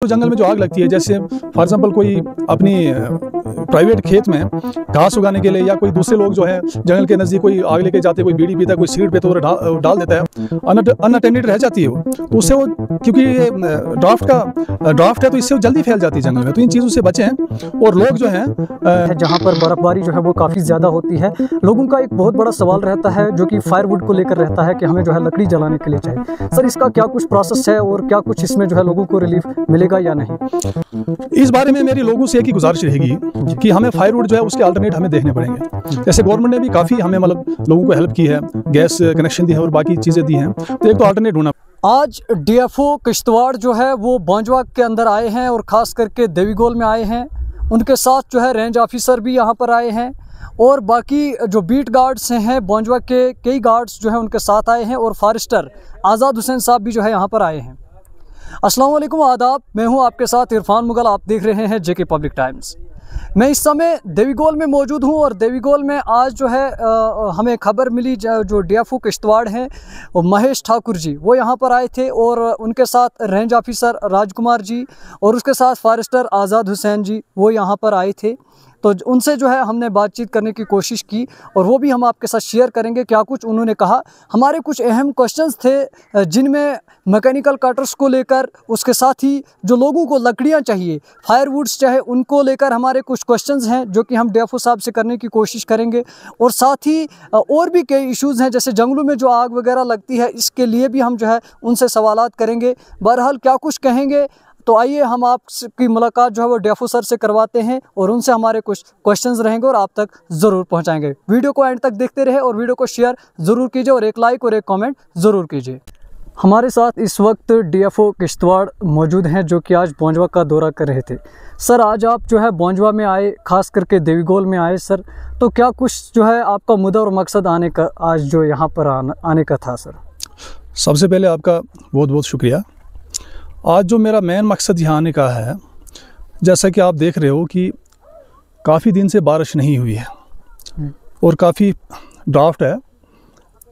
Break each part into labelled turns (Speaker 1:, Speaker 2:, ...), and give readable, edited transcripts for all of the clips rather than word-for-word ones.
Speaker 1: तो जंगल में जो आग लगती है, जैसे फॉर एग्जांपल कोई अपनी प्राइवेट खेत में घास उगाने के लिए या कोई दूसरे लोग जो है जंगल के नज़दीक कोई आग लेके जाते हैं, कोई बीड़ी पीता है, कोई सिगरेट पीता है और डाल देता है, अनअटेंडेड रह जाती है वो, तो उससे वो क्योंकि ये ड्राफ्ट है तो इससे वो जल्दी फैल जाती है जंगल में। तो इन चीज़ों से बचें। और लोग जो हैं
Speaker 2: जहाँ पर बर्फबारी जो है वो काफ़ी ज़्यादा होती है, लोगों का एक बहुत बड़ा सवाल रहता है जो कि फायरवुड को लेकर रहता है कि हमें जो है लकड़ी जलाने के लिए चाहिए। सर, इसका क्या कुछ प्रोसेस है और क्या कुछ इसमें जो है लोगों को रिलीफ मिलेगा या नहीं?
Speaker 1: इस बारे में मेरी लोगों से एक ही गुजारिश रहेगी कि हमें फायरवुड जो है उसके अल्टरनेट हमें देखने पड़ेंगे। जैसे गवर्नमेंट ने भी काफ़ी हमें मतलब लोगों को हेल्प की है, गैस कनेक्शन दी है और बाकी चीज़ें दी हैं, तो एक तो अल्टरनेट ढूंढना।
Speaker 2: आज डीएफओ किश्तवाड़ जो है वो बौंजवा के अंदर आए हैं और ख़ास करके देवीगोल में आए हैं। उनके साथ जो है रेंज ऑफिसर भी यहाँ पर आए हैं और बाकी जो बीट गार्ड्स हैं बौंजवा के कई गार्ड्स जो है उनके साथ आए हैं और फॉरेस्टर आज़ाद हुसैन साहब भी जो है यहाँ पर आए हैं। अस्सलाम वालेकुम, आदाब। मैं हूँ आपके साथ इरफान मुगल, आप देख रहे हैं जेके पब्लिक टाइम्स। मैं इस समय देवीगोल में मौजूद हूँ और देवीगोल में आज जो है हमें खबर मिली जो डीएफओ किश्तवाड़ हैं महेश ठाकुर जी वो यहाँ पर आए थे और उनके साथ रेंज ऑफिसर राजकुमार जी और उसके साथ फॉरेस्टर आज़ाद हुसैन जी वो यहाँ पर आए थे। तो उनसे जो है हमने बातचीत करने की कोशिश की और वो भी हम आपके साथ शेयर करेंगे क्या कुछ उन्होंने कहा। हमारे कुछ अहम क्वेश्चंस थे जिनमें मैकेनिकल कटर्स को लेकर, उसके साथ ही जो लोगों को लकड़ियां चाहिए, फायरवुड्स चाहे, उनको लेकर हमारे कुछ क्वेश्चंस हैं जो कि हम डीएफओ साहब से करने की कोशिश करेंगे। और साथ ही और भी कई इश्यूज़ हैं जैसे जंगलों में जो आग वगैरह लगती है, इसके लिए भी हम जो है उनसे सवालात करेंगे। बहरहाल क्या कुछ कहेंगे, तो आइए हम आपकी मुलाकात जो है वो डीएफओ सर से करवाते हैं और उनसे हमारे कुछ क्वेश्चंस रहेंगे और आप तक ज़रूर पहुंचाएंगे। वीडियो को एंड तक देखते रहे और वीडियो को शेयर ज़रूर कीजिए और एक लाइक और एक कमेंट ज़रूर कीजिए। हमारे साथ इस वक्त डीएफओ किश्तवाड़ मौजूद हैं जो कि आज बौंजवा का दौरा कर रहे थे। सर, आज आप जो है बौंजवा में आए, ख़ास करके देवीगोल में आए सर, तो क्या कुछ जो है आपका मुद्दा और मकसद आने का आज जो यहाँ पर आने का था सर?
Speaker 1: सबसे पहले आपका बहुत बहुत शुक्रिया। आज जो मेरा मेन मकसद यहाँ आने का है, जैसा कि आप देख रहे हो कि काफ़ी दिन से बारिश नहीं हुई है और काफ़ी ड्राफ्ट है।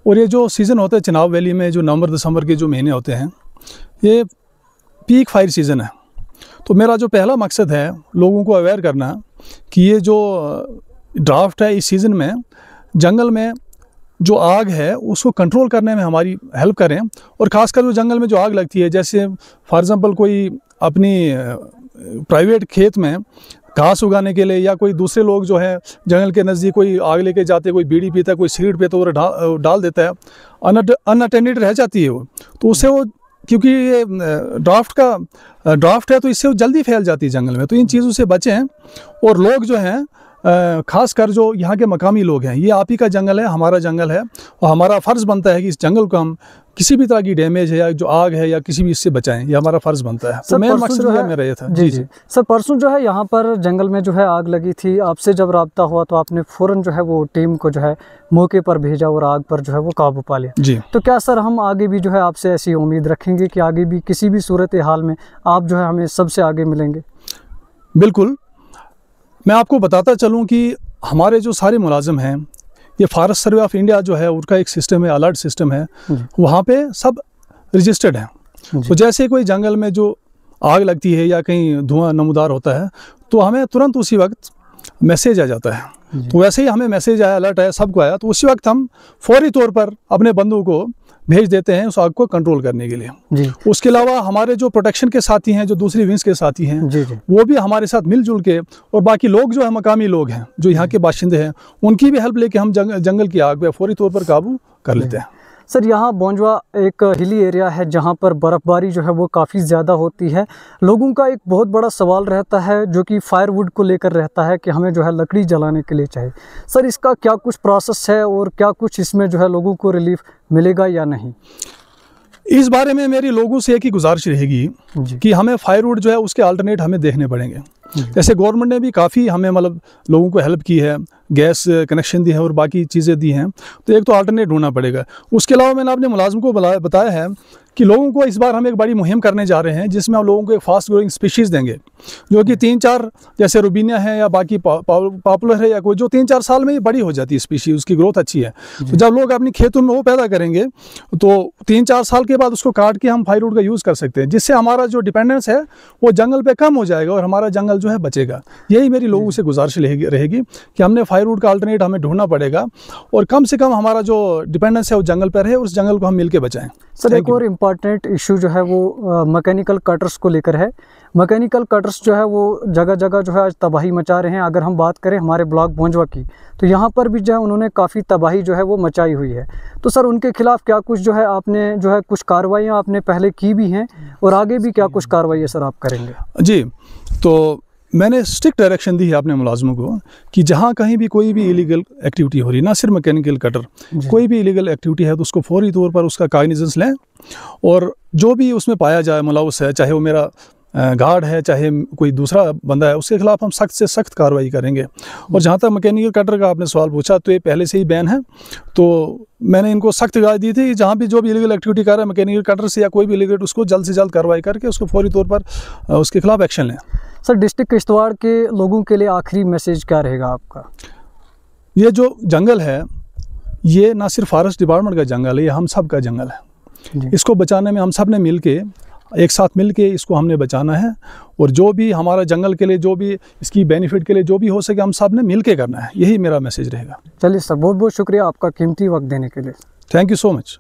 Speaker 1: और ये जो सीज़न होता है चिनाब वैली में, जो नवंबर दिसंबर के जो महीने होते हैं, ये पीक फायर सीज़न है। तो मेरा जो पहला मकसद है लोगों को अवेयर करना कि ये जो ड्राफ्ट है इस सीज़न में जंगल में जो आग है उसको कंट्रोल करने में हमारी हेल्प करें। और ख़ासकर जो जंगल में जो आग लगती है, जैसे फॉर एग्ज़ाम्पल कोई अपनी प्राइवेट खेत में घास उगाने के लिए या कोई दूसरे लोग जो है जंगल के नज़दीक कोई आग लेके जाते हैं, कोई बीड़ी पीता है, कोई सिगरेट पीता है और डाल देता है, अनअटेंडेड रह जाती है वो, तो उससे वो क्योंकि ये ड्राफ्ट है तो इससे वो जल्दी फैल जाती है जंगल में। तो इन चीज़ों से बचें। और लोग जो हैं ख़ासकर जो यहाँ के मकामी लोग हैं, ये आप ही का जंगल है, हमारा जंगल है और हमारा फ़र्ज़ बनता है कि इस जंगल को हम किसी भी तरह की डैमेज है या जो आग है या किसी भी इससे बचाएं, ये हमारा फ़र्ज़ बनता है। तो मेन मकसद जो है मेरा ये था।
Speaker 2: जी। सर, परसों जो है यहाँ पर जंगल में जो है आग लगी थी, आपसे जब रब्ता हुआ तो आपने फ़ौरन जो है वो टीम को जो है मौके पर भेजा और आग पर जो है वो काबू पा लिया।
Speaker 1: जी।
Speaker 2: तो क्या सर हम आगे भी जो है आपसे ऐसी उम्मीद रखेंगे कि आगे भी किसी भी सूरत हाल में आप जो है हमें सबसे आगे मिलेंगे?
Speaker 1: बिल्कुल। मैं आपको बताता चलूँ कि हमारे जो सारे मुलाजिम हैं, ये फॉरेस्ट सर्वे ऑफ इंडिया जो है उनका एक सिस्टम है, अलर्ट सिस्टम है, वहाँ पे सब रजिस्टर्ड हैं। तो जैसे कोई जंगल में जो आग लगती है या कहीं धुआं नमूदार होता है तो हमें तुरंत उसी वक्त मैसेज आ जाता है। तो वैसे ही हमें मैसेज आया, अलर्ट आया, सबको आया, तो उसी वक्त हम फौरी तौर पर अपने बंदों को भेज देते हैं उस आग को कंट्रोल करने के लिए।
Speaker 2: जी।
Speaker 1: उसके अलावा हमारे जो प्रोटेक्शन के साथी हैं, जो दूसरी विंग्स के साथी हैं,
Speaker 2: जी।
Speaker 1: वो भी हमारे साथ मिलजुल के, और बाकी लोग जो है मकामी लोग हैं जो यहाँ के बाशिंदे हैं, उनकी भी हेल्प लेके हम जंगल की आग पे फौरी तौर पर काबू कर लेते हैं।
Speaker 2: सर, यहाँ बौंजवा एक हिली एरिया है जहाँ पर बर्फ़बारी जो है वो काफ़ी ज़्यादा होती है। लोगों का एक बहुत बड़ा सवाल रहता है जो कि फायरवुड को लेकर रहता है कि हमें जो है लकड़ी जलाने के लिए चाहिए। सर, इसका क्या कुछ प्रोसेस है और क्या कुछ इसमें जो है लोगों को रिलीफ मिलेगा या नहीं?
Speaker 1: इस बारे में मेरी लोगों से एक ही गुजारिश रहेगी कि हमें फायरवुड जो है उसके अल्टरनेट हमें देखने पड़ेंगे। जैसे गवर्नमेंट ने भी काफ़ी हमें मतलब लोगों को हेल्प की है, गैस कनेक्शन दी है और बाकी चीज़ें दी हैं, तो एक तो अल्टरनेट ढूंढना पड़ेगा। उसके अलावा मैंने अपने मुलाजिम को बताया है कि लोगों को इस बार हम एक बड़ी मुहिम करने जा रहे हैं, जिसमें हम लोगों को एक फास्ट ग्रोइंग स्पीशीज़ देंगे, जो कि 3-4 जैसे रूबीनिया है या बाकी पॉपुलर है या कोई, जो 3-4 साल में ही बड़ी हो जाती है स्पीशीज़, उसकी ग्रोथ अच्छी है। तो जब लोग अपनी खेतों में वो पैदा करेंगे तो 3-4 साल के बाद उसको काट के हम फायरवुड का यूज़ कर सकते हैं, जिससे हमारा जो डिपेंडेंस है वो जंगल पे कम हो जाएगा और हमारा जंगल जो है बचेगा। यही मेरी लोगों से गुजारिश रहेगी कि हमने फायरवुड का अल्टरनेट हमें ढूंढना पड़ेगा और कम से कम हमारा जो डिपेंडेंस है वो जंगल पर रहे, उस जंगल को हम मिल के बचाएँ।
Speaker 2: सर, एक और इम्पॉर्टेंट इशू जो है वो मैकेनिकल कटर्स को लेकर है। मैकेनिकल कटर्स जो है वो जगह जगह जो है आज तबाही मचा रहे हैं। अगर हम बात करें हमारे ब्लॉक बोंजवा की, तो यहाँ पर भी जो है उन्होंने काफ़ी तबाही जो है वो मचाई हुई है। तो सर, उनके खिलाफ क्या कुछ जो है आपने जो है कुछ कार्रवाइयाँ आपने पहले की भी हैं और आगे भी क्या कुछ कार्रवाई सर आप करेंगे?
Speaker 1: जी, तो मैंने स्ट्रिक्ट डायरेक्शन दी है अपने मुलाजमों को कि जहाँ कहीं भी कोई भी इलीगल एक्टिविटी हो रही, ना सिर्फ मैकेनिकल कटर, कोई भी इलीगल एक्टिविटी है तो उसको फौरी तौर पर उसका कागनिजेंस लें और जो भी उसमें पाया जाए मुलव्वस है, चाहे वो मेरा गार्ड है चाहे कोई दूसरा बंदा है, उसके खिलाफ हम सख्त से सख्त कार्रवाई करेंगे। और जहाँ तक मैकेनिकल कटर का आपने सवाल पूछा, तो ये पहले से ही बैन है। तो मैंने इनको सख्त हिदायत दी थी, जहाँ भी जो भी इलीगल एक्टिविटी कर रहा है मैकेनिकल कटर से या कोई भी इलीगल, उसको जल्द से जल्द कार्रवाई करके उसको फौरी तौर पर उसके खिलाफ एक्शन लें।
Speaker 2: सर, डिस्ट्रिक्ट किश्तवाड़ के लोगों के लिए आखिरी मैसेज क्या रहेगा आपका?
Speaker 1: ये जो जंगल है ये ना सिर्फ फॉरेस्ट डिपार्टमेंट का जंगल है, ये हम सब का जंगल है। इसको बचाने में हम सब ने मिल के, एक साथ मिल के इसको हमने बचाना है और जो भी हमारा जंगल के लिए, जो भी इसकी बेनिफिट के लिए जो भी हो सके, हम सब ने मिल के करना है। यही मेरा मैसेज रहेगा।
Speaker 2: चलिए सर, बहुत बहुत शुक्रिया आपका कीमती वक्त देने के लिए।
Speaker 1: Thank you so much.